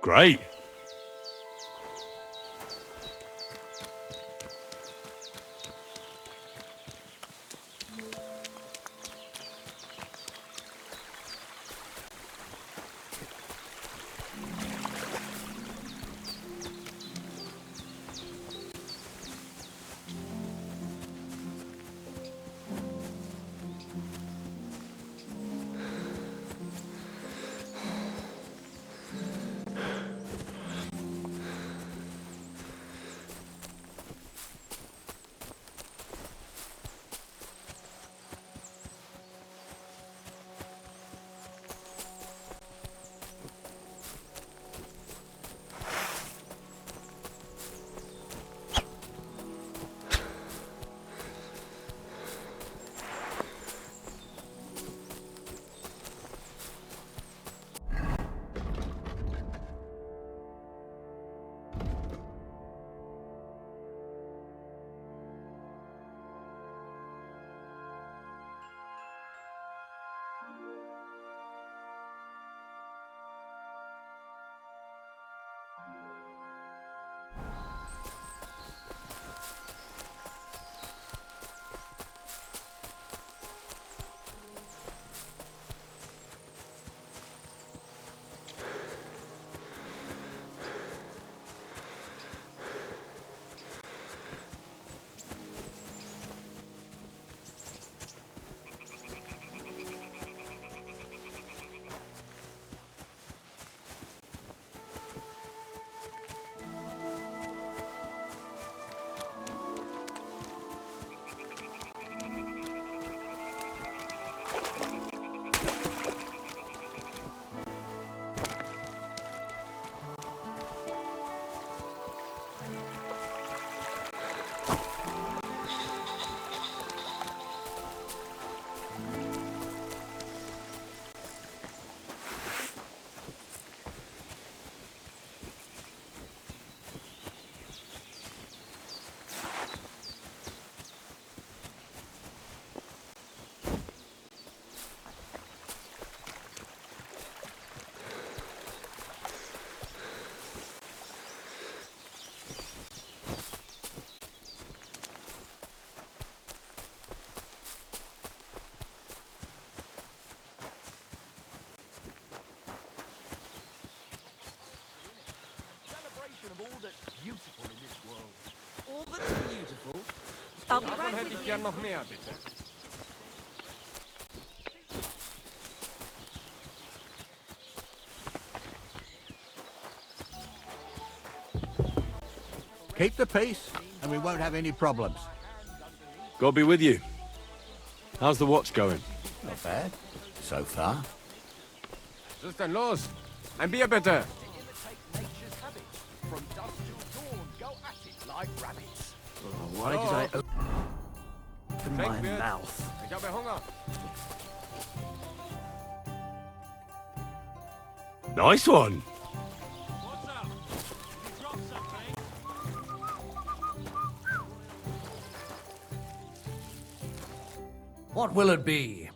Great. Beautiful in this world. All that's beautiful. Davon hätte ich gern noch mehr, bitte. Keep the peace, and we won't have any problems. God be with you. How's the watch going? Not bad, so far. Was ist denn los? Ein Bier, bitte. From dusk till dawn, go at it like rabbits. Why did I open my Schenk mir. mouth? Ich habe Hunger. Nice one. What's up? You dropped something? What will it be?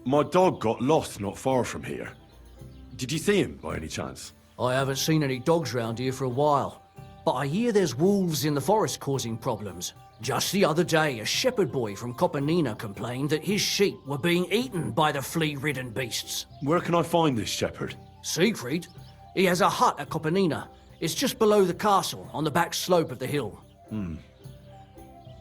My dog got lost not far from here. Did you see him by any chance? I haven't seen any dogs round here for a while, but I hear there's wolves in the forest causing problems. Just the other day, a shepherd boy from Copenina complained that his sheep were being eaten by the flea-ridden beasts. Where can I find this shepherd? Siegfried? He has a hut at Copenina. It's just below the castle, on the back slope of the hill. And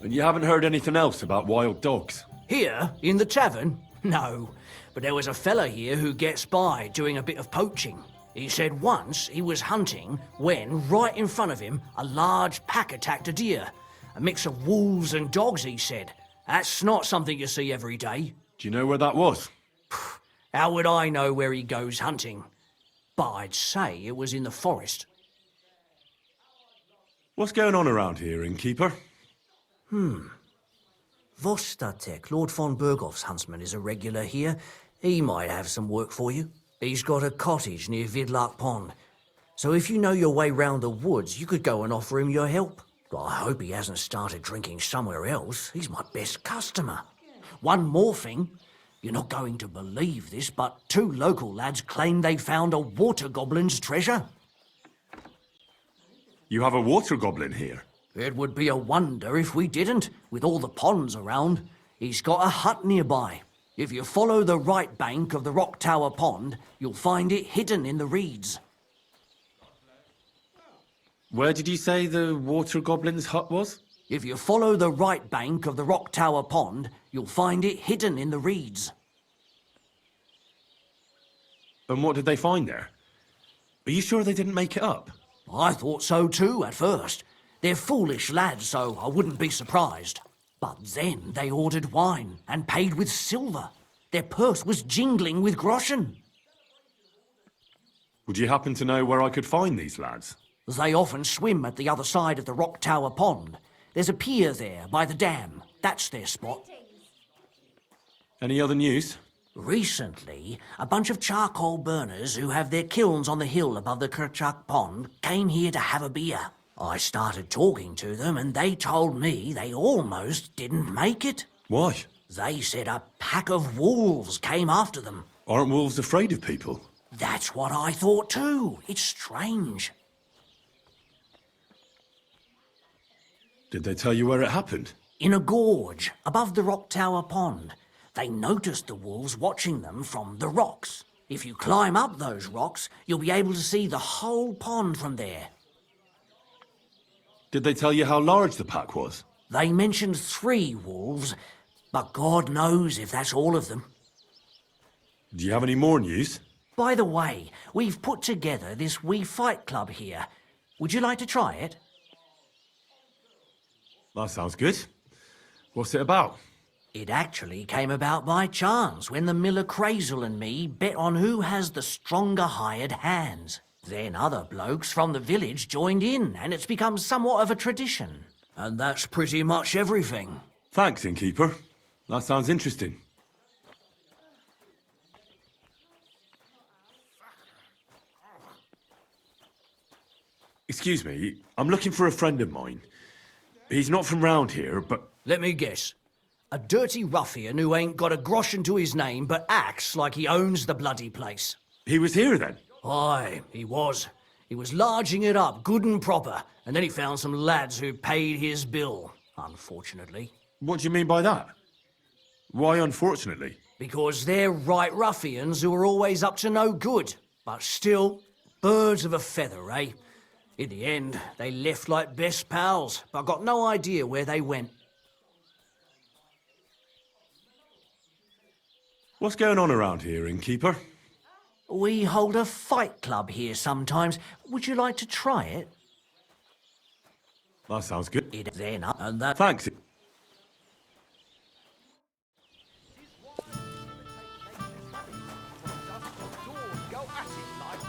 you haven't heard anything else about wild dogs? Here, in the tavern? No, but there was a fella here who gets by doing a bit of poaching. He said once he was hunting when, right in front of him, a large pack attacked a deer. A mix of wolves and dogs, he said. That's not something you see every day. Do you know where that was? How would I know where he goes hunting? But I'd say it was in the forest. What's going on around here, innkeeper? Vostatek, Lord von Berghoff's huntsman, is a regular here. He might have some work for you. He's got a cottage near Vidlark Pond. So if you know your way round the woods, you could go and offer him your help. I hope he hasn't started drinking somewhere else. He's my best customer. One more thing. You're not going to believe this, but 2 local lads claim they found a water goblin's treasure. You have a water goblin here? It would be a wonder if we didn't, with all the ponds around. He's got a hut nearby. If you follow the right bank of the Rock Tower Pond, you'll find it hidden in the reeds. Where did you say the water goblin's hut was? If you follow the right bank of the Rock Tower Pond, you'll find it hidden in the reeds. And what did they find there? Are you sure they didn't make it up? I thought so too at first. They're foolish lads, so I wouldn't be surprised. But then they ordered wine and paid with silver. Their purse was jingling with groschen. Would you happen to know where I could find these lads? They often swim at the other side of the Rock Tower Pond. There's a pier there by the dam. That's their spot. Any other news? Recently, a bunch of charcoal burners who have their kilns on the hill above the Kerchuk Pond came here to have a beer. I started talking to them and they told me they almost didn't make it. Why? They said a pack of wolves came after them. Aren't wolves afraid of people? That's what I thought too. It's strange. Did they tell you where it happened? In a gorge above the Rock Tower Pond. They noticed the wolves watching them from the rocks. If you climb up those rocks, you'll be able to see the whole pond from there. Did they tell you how large the pack was? They mentioned 3 wolves, but God knows if that's all of them. Do you have any more news? By the way, we've put together this wee fight club here. Would you like to try it? That sounds good. What's it about? It actually came about by chance when the Miller Crazel and me bet on who has the stronger hired hands. Then other blokes from the village joined in, and it's become somewhat of a tradition. And that's pretty much everything. Thanks, innkeeper. That sounds interesting. Excuse me, I'm looking for a friend of mine. He's not from round here, but... Let me guess. A dirty ruffian who ain't got a groschen to his name but acts like he owns the bloody place. He was here then? Aye, he was. He was larging it up good and proper, and then he found some lads who paid his bill, unfortunately. What do you mean by that? Why unfortunately? Because they're right ruffians who are always up to no good. But still, birds of a feather, eh? In the end, they left like best pals, but I got no idea where they went. What's going on around here, innkeeper? We hold a fight club here sometimes. Would you like to try it? That sounds good. It then up and that. Thanks. Go at it, like.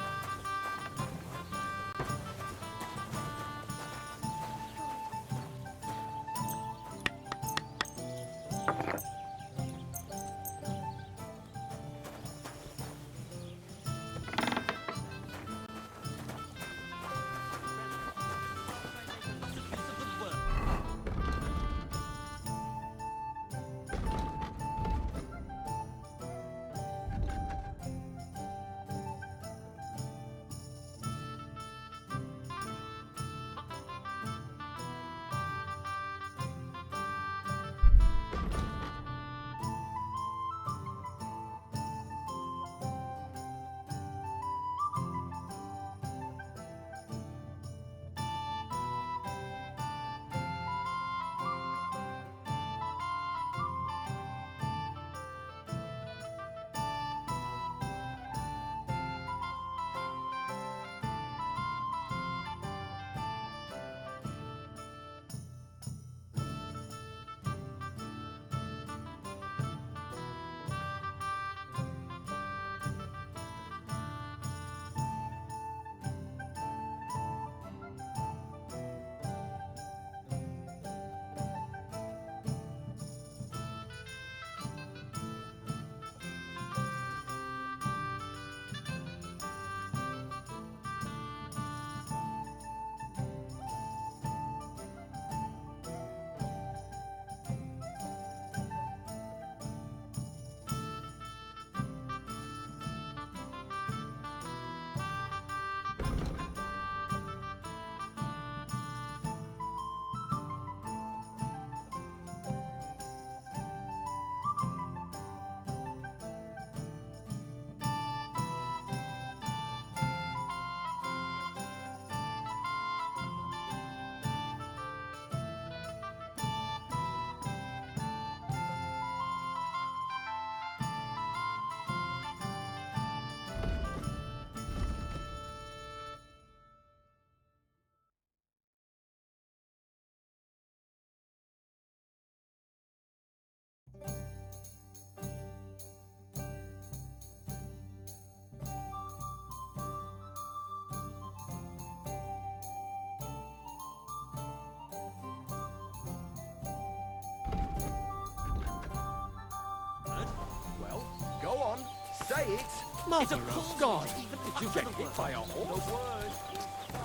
on, say it. Mother of God! Did you get hit by a horse?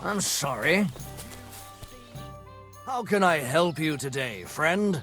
I'm sorry. How can I help you today, friend?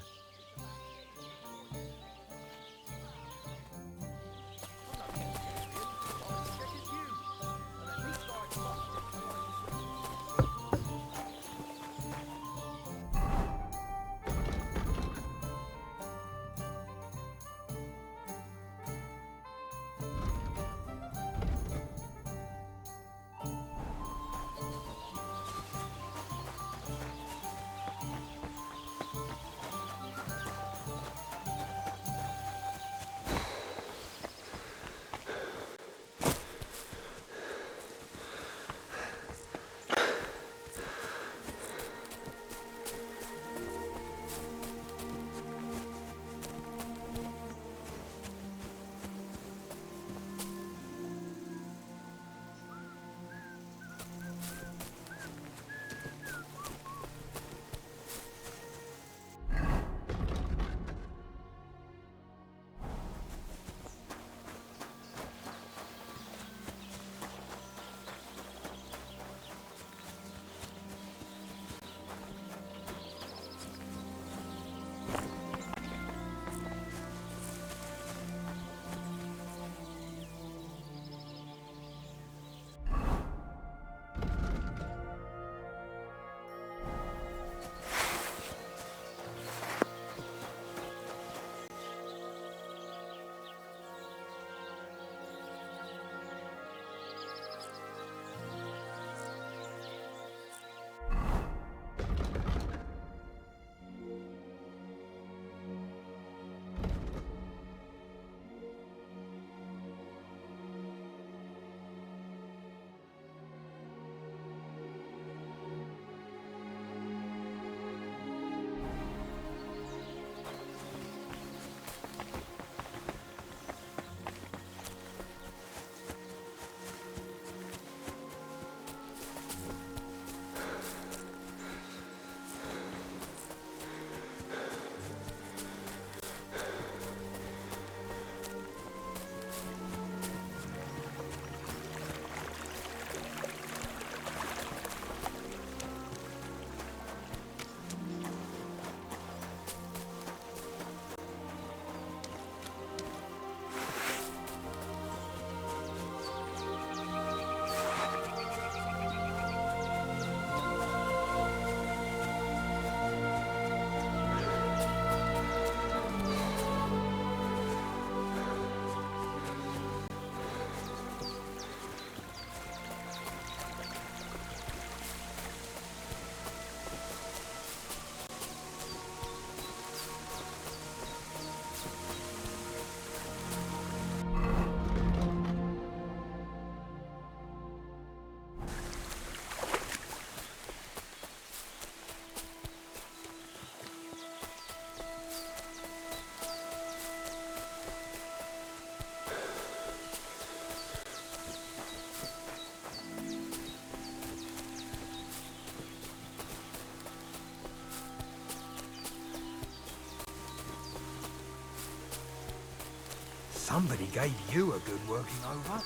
Somebody gave you a good working over. Are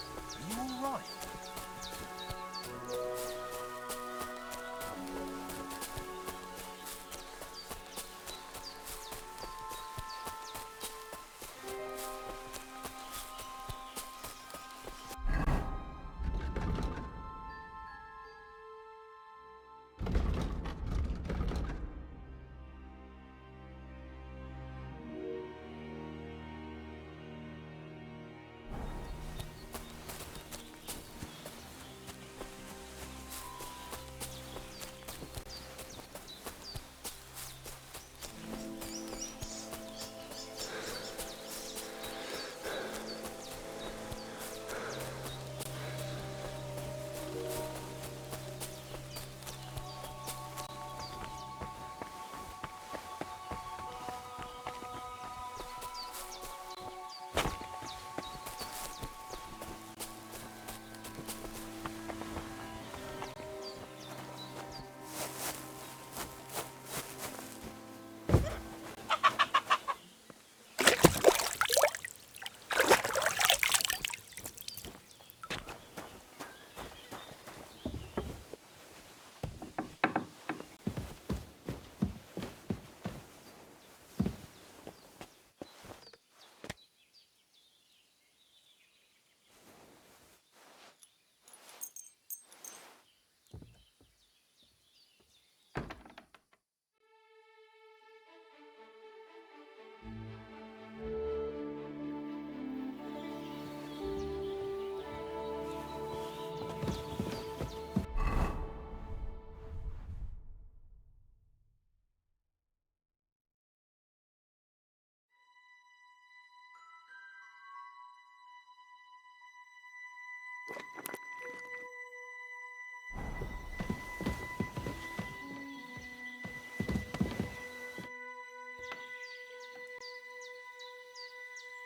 you all right?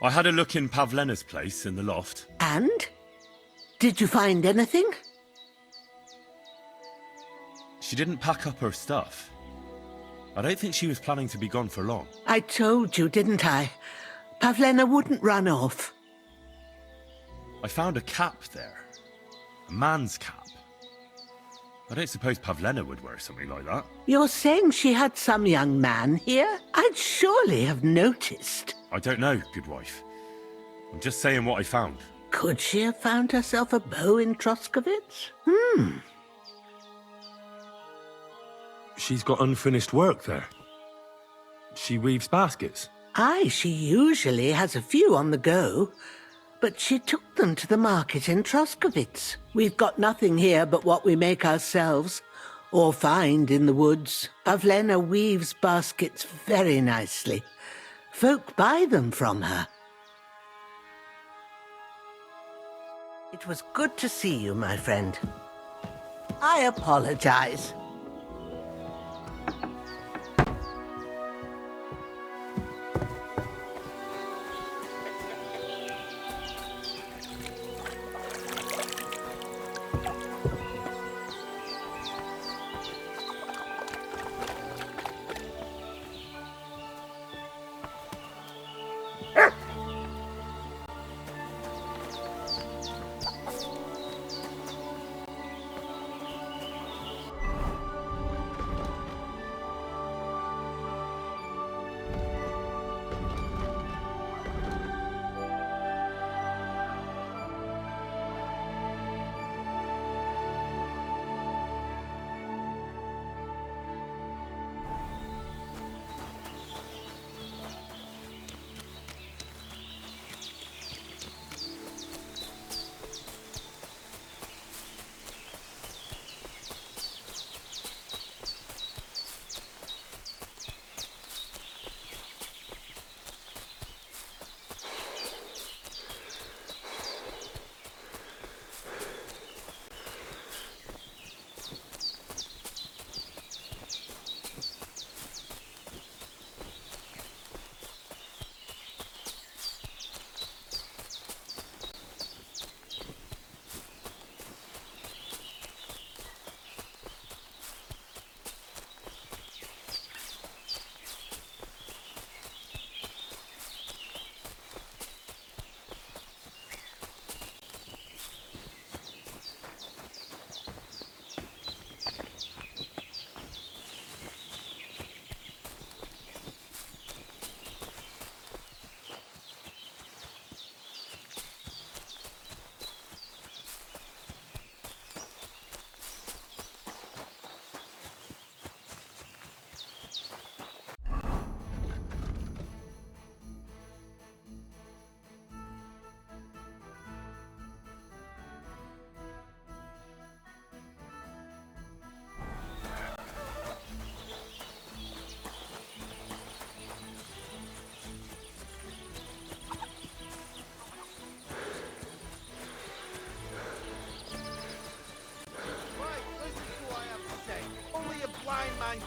I had a look in Pavlena's place in the loft. And? Did you find anything? She didn't pack up her stuff. I don't think she was planning to be gone for long. I told you, didn't I? Pavlena wouldn't run off. I found a cap there. A man's cap. I don't suppose Pavlena would wear something like that. You're saying she had some young man here? I'd surely have noticed. I don't know, good wife. I'm just saying what I found. Could she have found herself a beau in Troskovitz? She's got unfinished work there. She weaves baskets. Aye, she usually has a few on the go. But she took them to the market in Troskovitz. We've got nothing here but what we make ourselves, or find in the woods. Pavlena weaves baskets very nicely. Folk buy them from her. It was good to see you, my friend. I apologize.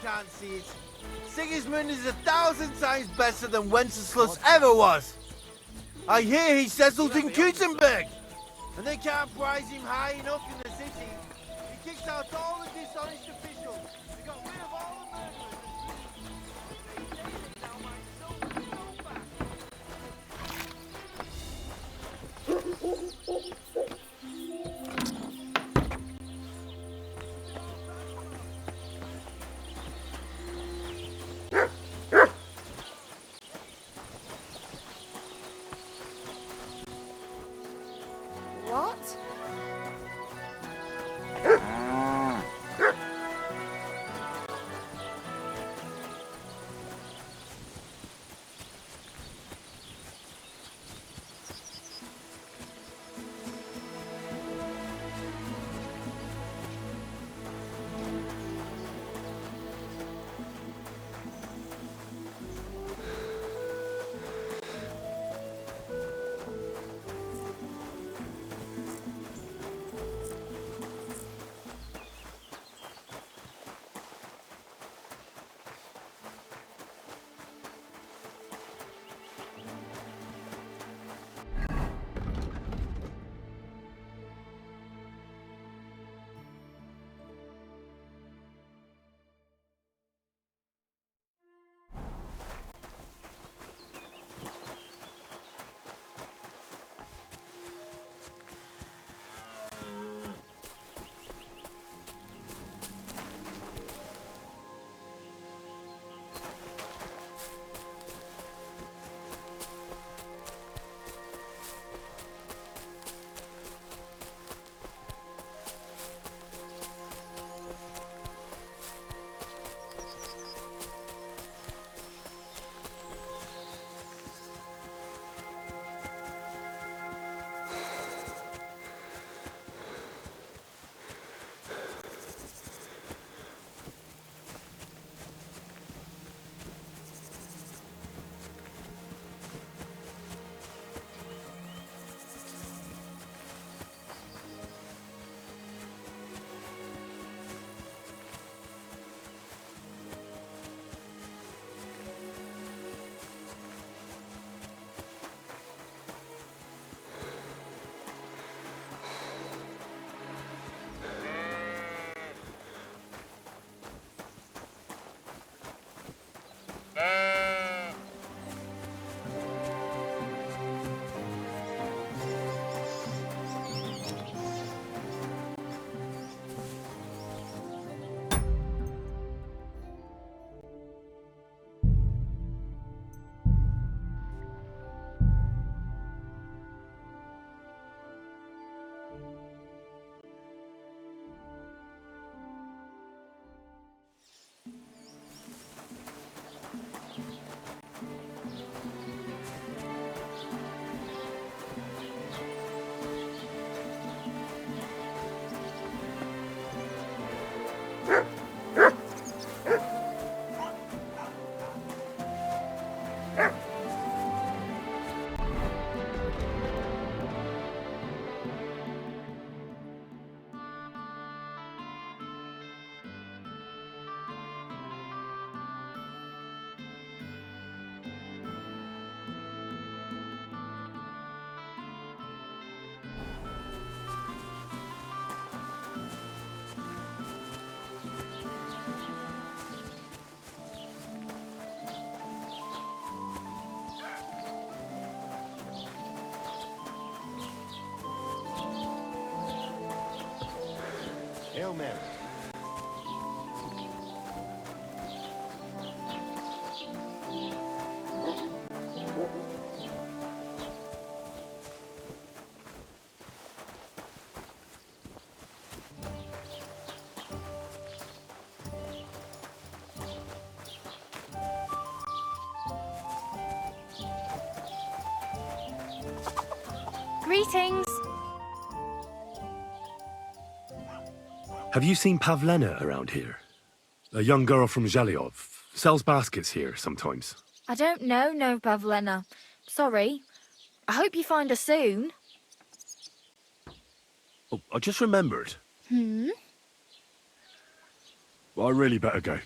Can't see it. Sigismund is 1,000 times better than Wenceslas ever was. I hear he settled in Gutenberg, and they can't prize him high enough in the city. He kicks out all the dishonest officials. They got rid of all the murderers. Now my soul is so back. Hail Mary. Greetings. Have you seen Pavlena around here? A young girl from Zhelyov. Sells baskets here sometimes. I don't know, no, Pavlena. Sorry. I hope you find her soon. Oh, I just remembered. Hmm? Well, I really better go.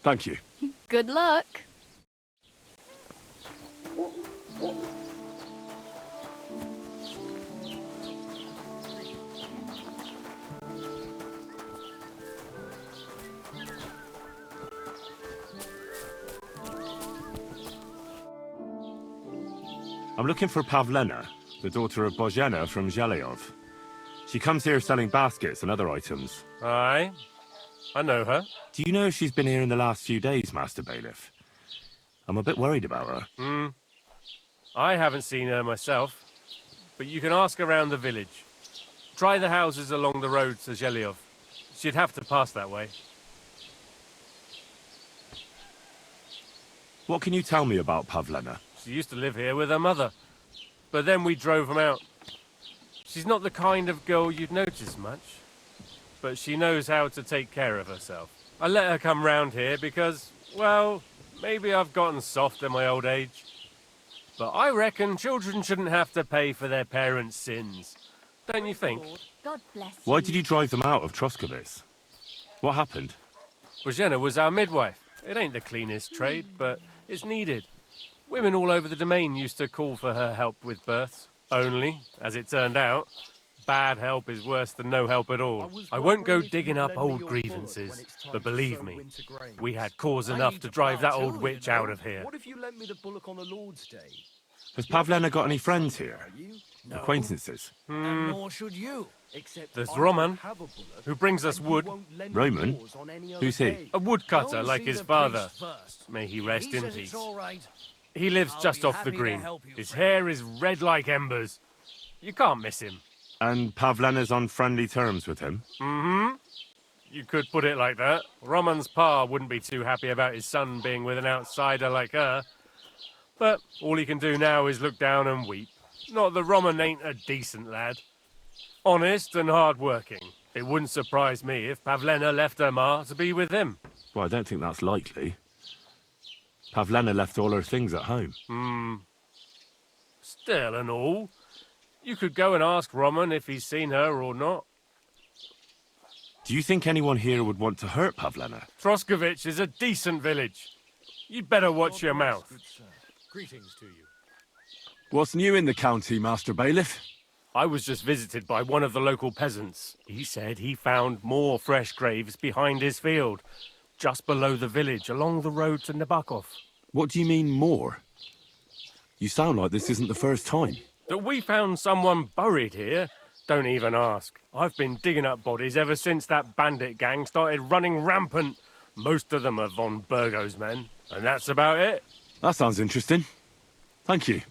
Thank you. Good luck. I'm looking for Pavlena, the daughter of Bozhena from Zhelyov. She comes here selling baskets and other items. Aye, I know her. Do you know if she's been here in the last few days, Master Bailiff? I'm a bit worried about her. I haven't seen her myself, but you can ask around the village. Try the houses along the road to Zhelyov. She'd have to pass that way. What can you tell me about Pavlena? She used to live here with her mother, but then we drove them out. She's not the kind of girl you'd notice much, but she knows how to take care of herself. I let her come round here because, well, maybe I've gotten soft in my old age. But I reckon children shouldn't have to pay for their parents' sins. Don't you think? God bless you. Why did you drive them out of Troskovitz? What happened? Bozhena was our midwife. It ain't the cleanest trade, but it's needed. Women all over the domain used to call for her help with births. Only, as it turned out, bad help is worse than no help at all. I won't go digging up old grievances, but believe me, we had cause enough to drive that old witch out of here. What if you lent me the bullock on the Lord's Day? Has Pavlena got any friends here? No. Acquaintances? And nor should you. Except There's I Roman, don't have a bullock, who brings us and you wood. won't lend me Roman? yours on any other Who's he? day. A woodcutter Go and like see his the father. priest first. May he If rest in says peace. it's all right, He lives I'll just be off the happy to green. help you, His friend. hair is red like embers. You can't miss him. And Pavlena's on friendly terms with him? You could put it like that. Roman's pa wouldn't be too happy about his son being with an outsider like her. But all he can do now is look down and weep. Not that Roman ain't a decent lad. Honest and hard-working. It wouldn't surprise me if Pavlena left her ma to be with him. Well, I don't think that's likely. Pavlena left all her things at home. Still and all, you could go and ask Roman if he's seen her or not. Do you think anyone here would want to hurt Pavlena? Troskovitz is a decent village. You'd better watch your mouth. Greetings to you. What's new in the county, Master Bailiff? I was just visited by one of the local peasants. He said he found more fresh graves behind his field, just below the village, along the road to Nabokov. What do you mean, more? You sound like this isn't the first time. That we found someone buried here? Don't even ask. I've been digging up bodies ever since that bandit gang started running rampant. Most of them are von Burgo's men, and that's about it. That sounds interesting. Thank you.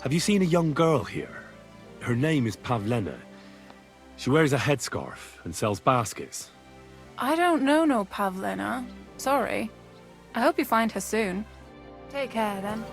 Have you seen a young girl here? Her name is Pavlena. She wears a headscarf and sells baskets. I don't know no Pavlena. Sorry. I hope you find her soon. Take care, then.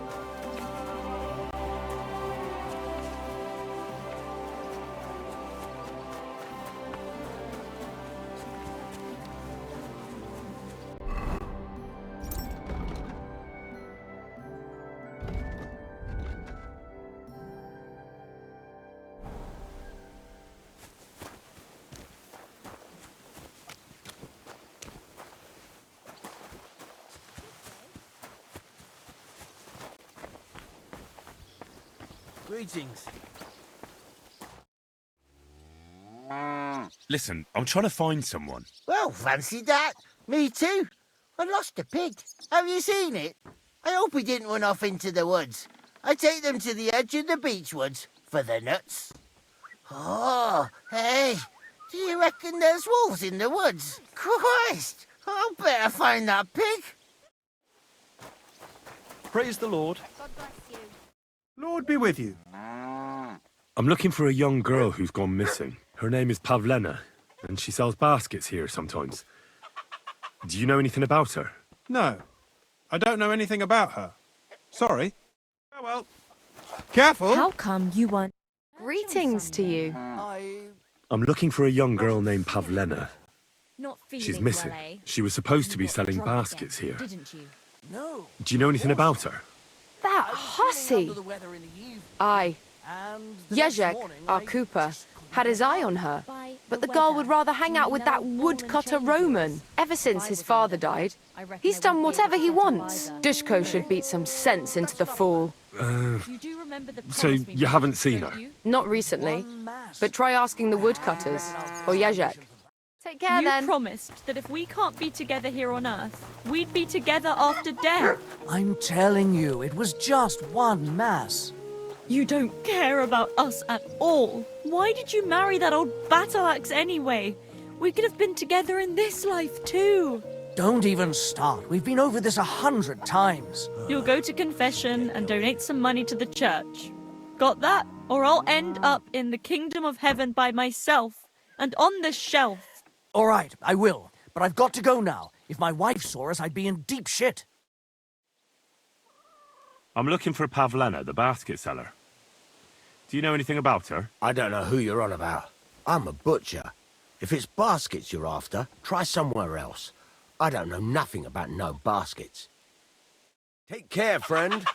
Greetings. Listen, I'm trying to find someone. Well, fancy that. Me too. I lost a pig. Have you seen it? I hope he didn't run off into the woods. I take them to the edge of the beech woods for the nuts. Oh, hey, do you reckon there's wolves in the woods? Christ, I'll better find that pig. Praise the Lord. God bless you. Lord be with you. I'm looking for a young girl who's gone missing. Her name is Pavlena, and she sells baskets here sometimes. Do you know anything about her? No, I don't know anything about her. Sorry. Oh well. Careful! How come you weren't? Greetings to you. I'm looking for a young girl named Pavlena. Not feeling She's missing. well, eh? She was supposed to be You got selling drunk baskets again, here. Didn't you? No. Do you know anything about her? That hussy! Aye. Jezek, our cooper, had his eye on her. But the girl would rather hang out with that woodcutter Roman. Ever since his father died, he's done whatever he wants. Dushko should beat some sense into the fool. So you haven't seen her? Not recently, but try asking the woodcutters, or Jezek. Take care You then. promised that if we can't be together here on Earth, we'd be together after death. I'm telling you, it was just one mass. You don't care about us at all. Why did you marry that old battle axe anyway? We could have been together in this life too. Don't even start. We've been over this 100 times. You'll go to confession and donate some money to the church. Got that? Or I'll end up in the kingdom of heaven by myself and on this shelf. All right, I will. But I've got to go now. If my wife saw us, I'd be in deep shit. I'm looking for Pavlena, the basket seller. Do you know anything about her? I don't know who you're on about. I'm a butcher. If it's baskets you're after, try somewhere else. I don't know nothing about no baskets. Take care, friend.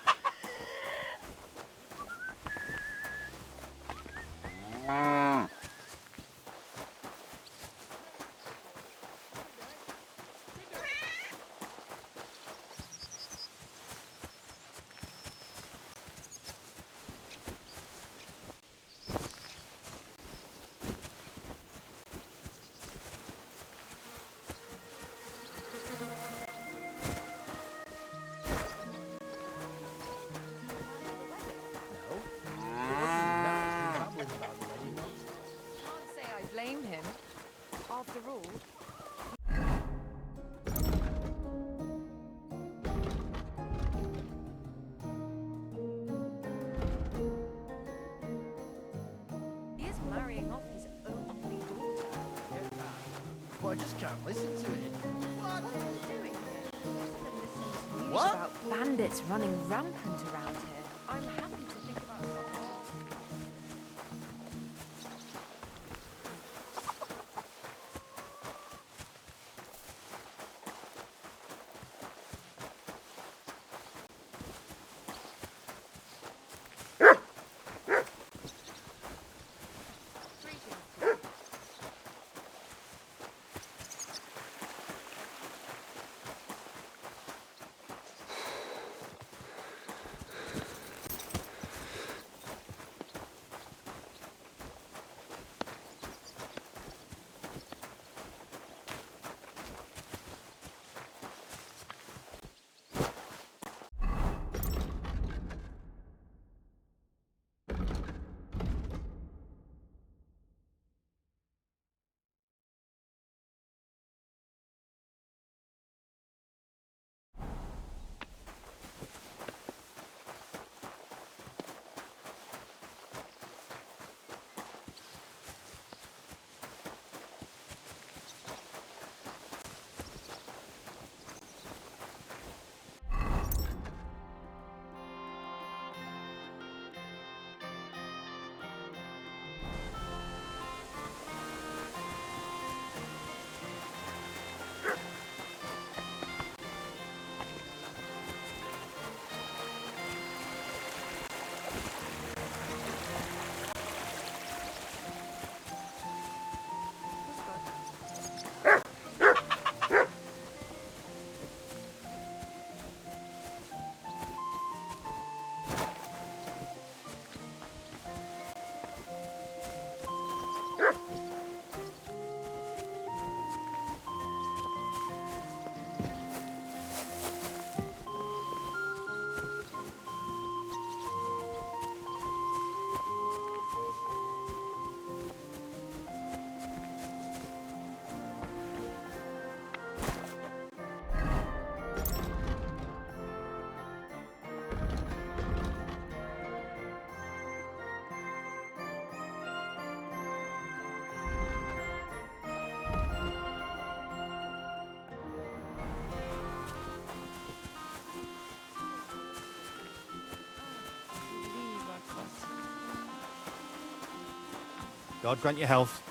Can't say I blame him. After all, he is marrying off his only daughter. Well, I just can't listen to it. What are you doing here? News What? about bandits running rampant around here. I'm happy to think about something. God grant you health.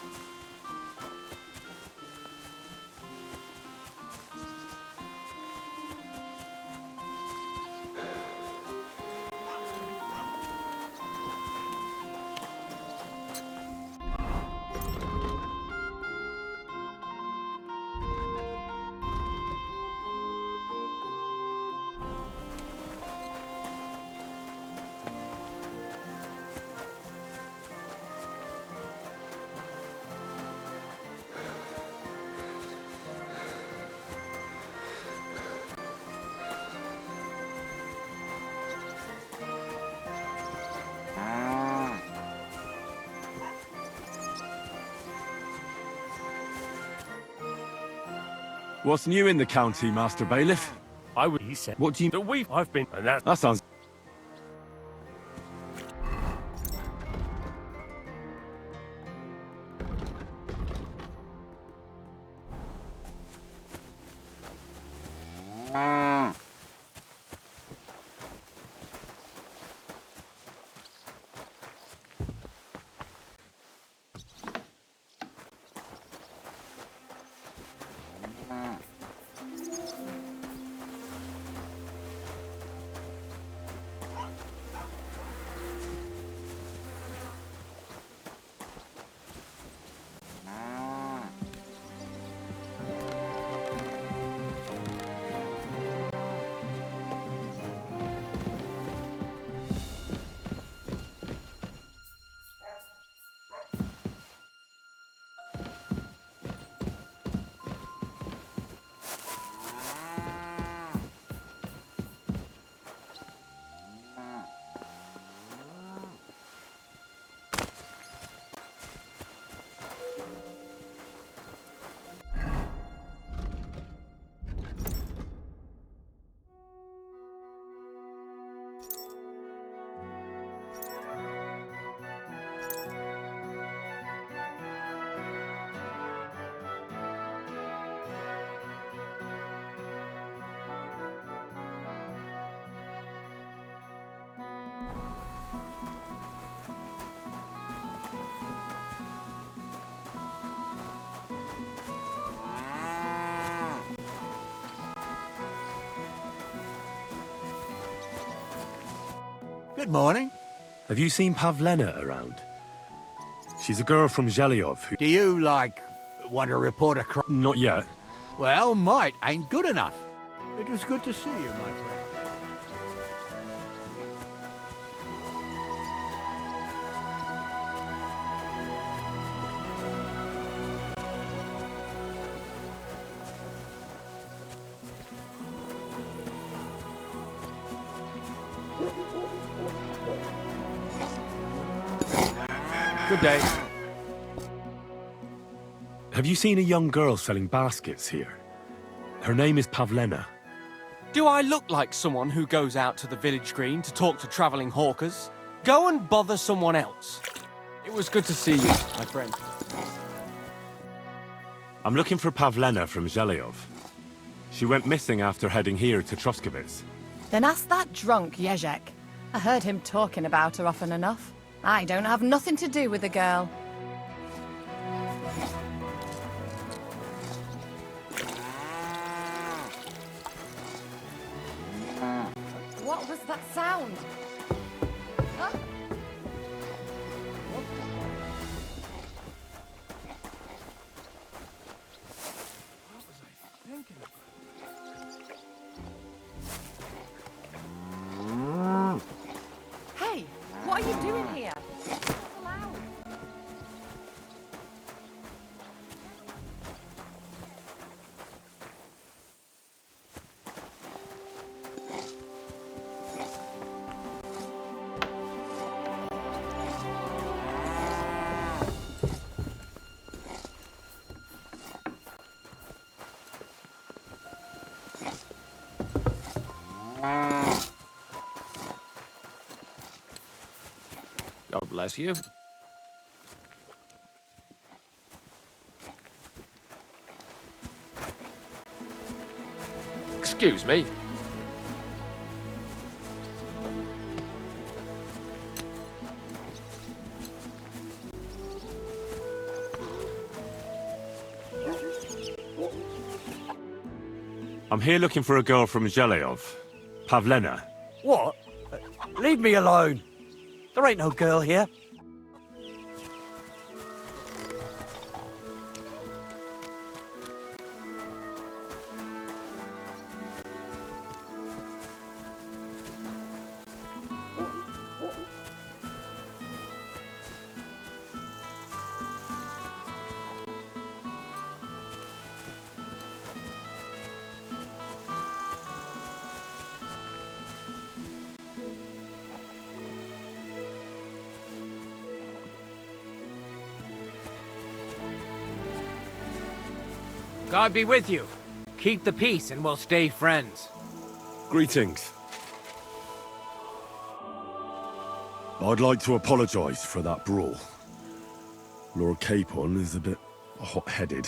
What's new in the county, Master Bailiff? He said. What do you... I've been... And That sounds... Good morning. Have you seen Pavlena around? She's a girl from Zhelyov who... Do you, want to report a crime? Not yet. Well, might ain't good enough. It was good to see you, my friend. Good day. Have you seen a young girl selling baskets here? Her name is Pavlena. Do I look like someone who goes out to the village green to talk to travelling hawkers? Go and bother someone else. It was good to see you, my friend. I'm looking for Pavlena from Zhelyov. She went missing after heading here to Troskovitz. Then ask that drunk, Jezek. I heard him talking about her often enough. I don't have nothing to do with the girl. What was that sound? Huh? Hey, what are you doing here? God bless you. Excuse me. I'm here looking for a girl from Zheleov. Pavlena. What? Leave me alone. There ain't no girl here. God be with you. Keep the peace and we'll stay friends. Greetings. I'd like to apologize for that brawl. Lord Capon is a bit hot-headed.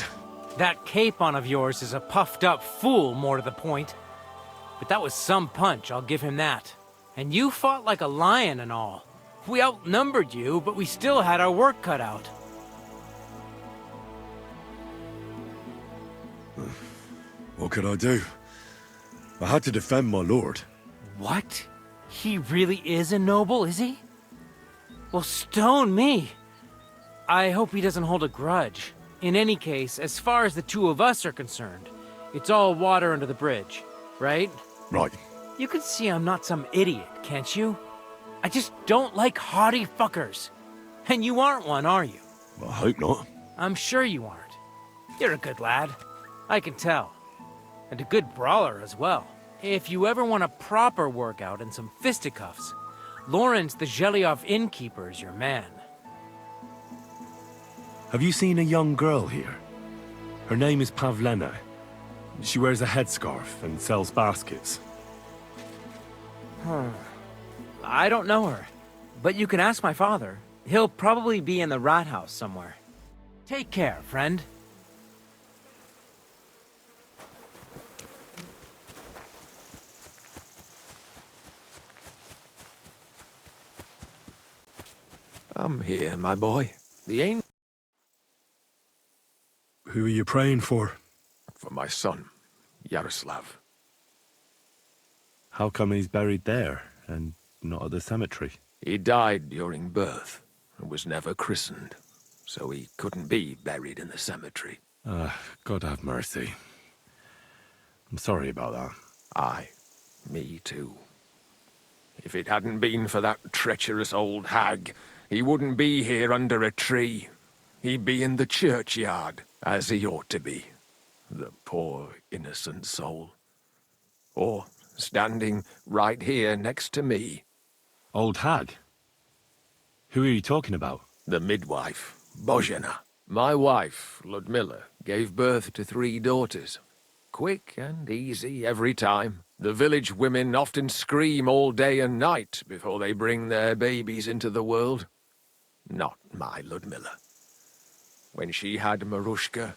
That Capon of yours is a puffed-up fool, more to the point. But that was some punch, I'll give him that. And you fought like a lion and all. We outnumbered you, but we still had our work cut out. What could I do? I had to defend my lord. What? He really is a noble, is he? Well, stone me. I hope he doesn't hold a grudge. In any case, as far as the two of us are concerned, it's all water under the bridge, right? Right. You can see I'm not some idiot, can't you? I just don't like haughty fuckers. And you aren't one, are you? I hope not. I'm sure you aren't. You're a good lad. I can tell. And a good brawler as well. If you ever want a proper workout and some fisticuffs, Lawrence the Zheleov innkeeper is your man. Have you seen a young girl here? Her name is Pavlena. She wears a headscarf and sells baskets. I don't know her, but you can ask my father. He'll probably be in the rat house somewhere. Take care, friend. I'm here, my boy. The angel. Who are you praying for? For my son, Yaroslav. How come he's buried there and not at the cemetery? He died during birth and was never christened, so he couldn't be buried in the cemetery. God have mercy. I'm sorry about that. Aye, me too. If it hadn't been for that treacherous old hag, he wouldn't be here under a tree. He'd be in the churchyard, as he ought to be. The poor, innocent soul. Or standing right here next to me. Old hag? Who are you talking about? The midwife, Bozhena. My wife, Ludmilla, gave birth to 3 daughters. Quick and easy every time. The village women often scream all day and night before they bring their babies into the world. Not my Ludmilla. When she had Marushka,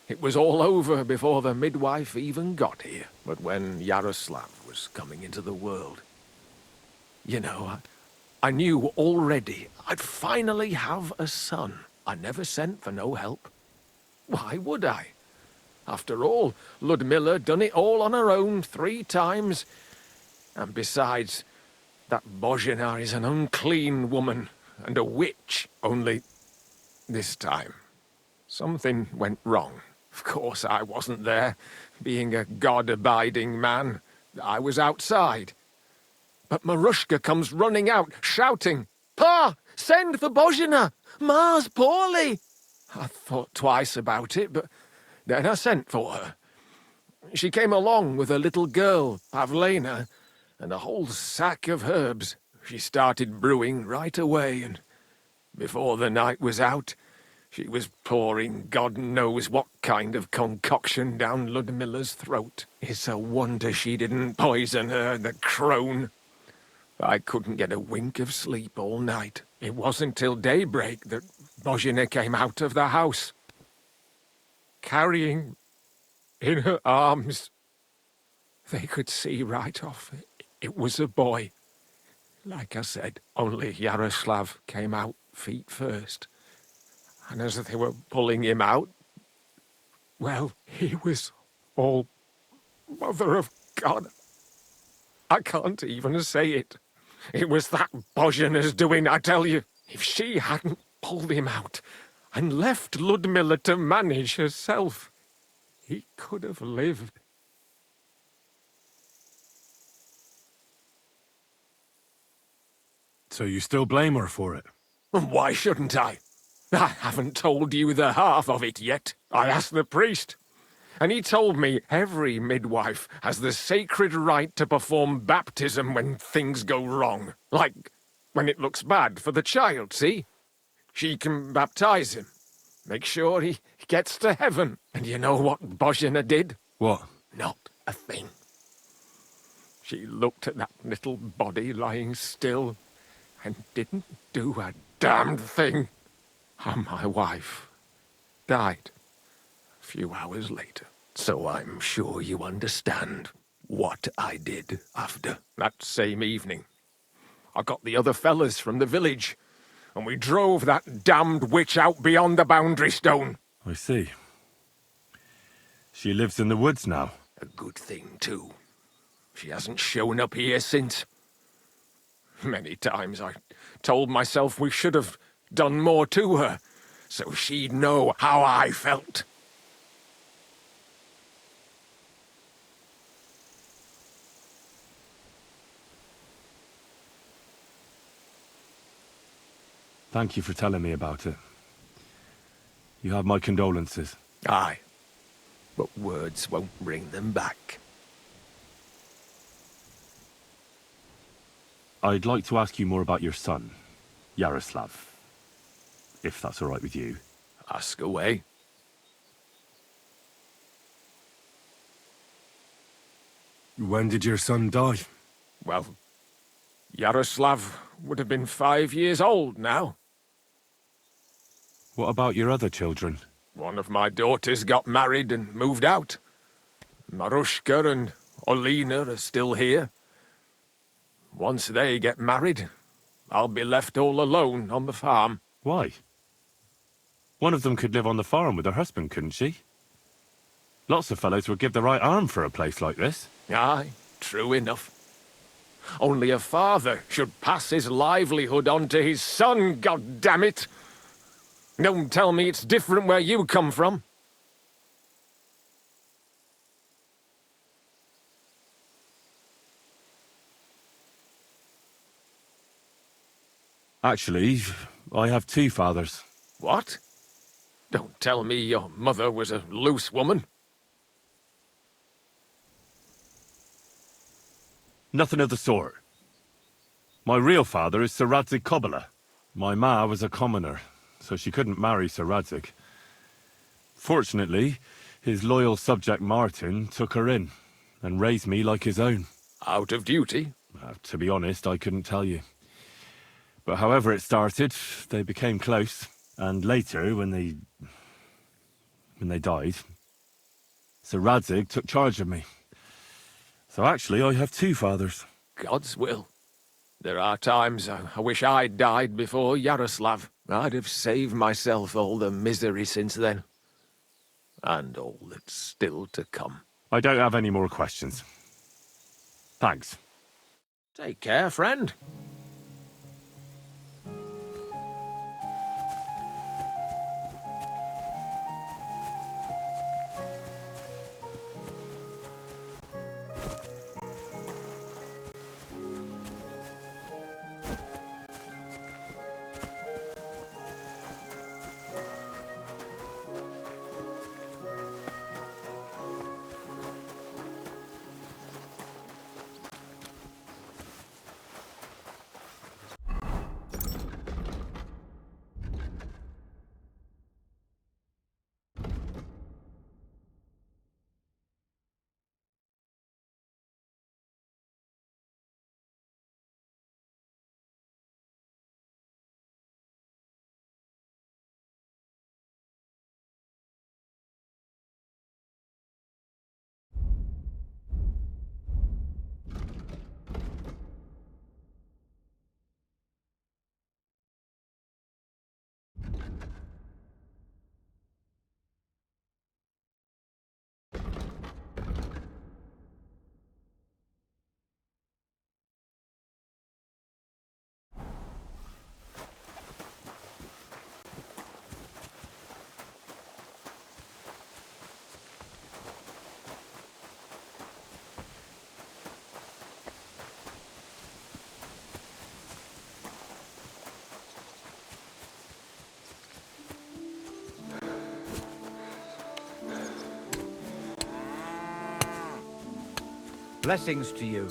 it was all over before the midwife even got here. But when Yaroslav was coming into the world, you know, I knew already I'd finally have a son. I never sent for no help. Why would I? After all, Ludmilla done it all on her own 3 times. And besides, that Bozhena is an unclean woman and a witch. Only this time, something went wrong. Of course, I wasn't there. Being a God-abiding man, I was outside. But Marushka comes running out, shouting, "Pa! Send for Bozhena! Ma's poorly!" I thought twice about it, but then I sent for her. She came along with a little girl, Pavlena, and a whole sack of herbs. She started brewing right away, and before the night was out, she was pouring God knows what kind of concoction down Ludmilla's throat. It's a wonder she didn't poison her, the crone. I couldn't get a wink of sleep all night. It wasn't till daybreak that Bozhena came out of the house, carrying in her arms. They could see right off it was a boy. Like I said, only Yaroslav came out feet first. And as they were pulling him out, well, he was all Mother of God. I can't even say it. It was that Bozhina's doing, I tell you. If she hadn't pulled him out and left Ludmilla to manage herself, he could have lived. So you still blame her for it? And why shouldn't I? I haven't told you the half of it yet. I asked the priest, and he told me every midwife has the sacred right to perform baptism when things go wrong. Like when it looks bad for the child, see? She can baptize him, make sure he gets to heaven. And you know what Bozhina did? What? Not a thing. She looked at that little body lying still and didn't do a damned thing. And my wife died a few hours later. So I'm sure you understand what I did after. That same evening, I got the other fellas from the village, and we drove that damned witch out beyond the boundary stone. I see. She lives in the woods now. A good thing, too. She hasn't shown up here since. Many times I told myself we should have done more to her, so she'd know how I felt. Thank you for telling me about it. You have my condolences. Aye, but words won't bring them back. I'd like to ask you more about your son, Yaroslav, if that's all right with you. Ask away. When did your son die? Well, Yaroslav would have been 5 years old now. What about your other children? One of my daughters got married and moved out. Marushka and Olina are still here. Once they get married, I'll be left all alone on the farm. Why? One of them could live on the farm with her husband, couldn't she? Lots of fellows would give the right arm for a place like this. Aye, true enough. Only a father should pass his livelihood on to his son, goddammit! Don't tell me it's different where you come from. Actually, I have two fathers. What? Don't tell me your mother was a loose woman. Nothing of the sort. My real father is Sir Radzig Kobyla. My ma was a commoner, so she couldn't marry Sir Radzig. Fortunately, his loyal subject Martin took her in and raised me like his own. Out of duty? To be honest, I couldn't tell you. But however it started, they became close. And later, when they died, Sir Radzig took charge of me. So actually, I have two fathers. God's will. There are times I wish I'd died before Yaroslav. I'd have saved myself all the misery since then. And all that's still to come. I don't have any more questions. Thanks. Take care, friend. Blessings to you.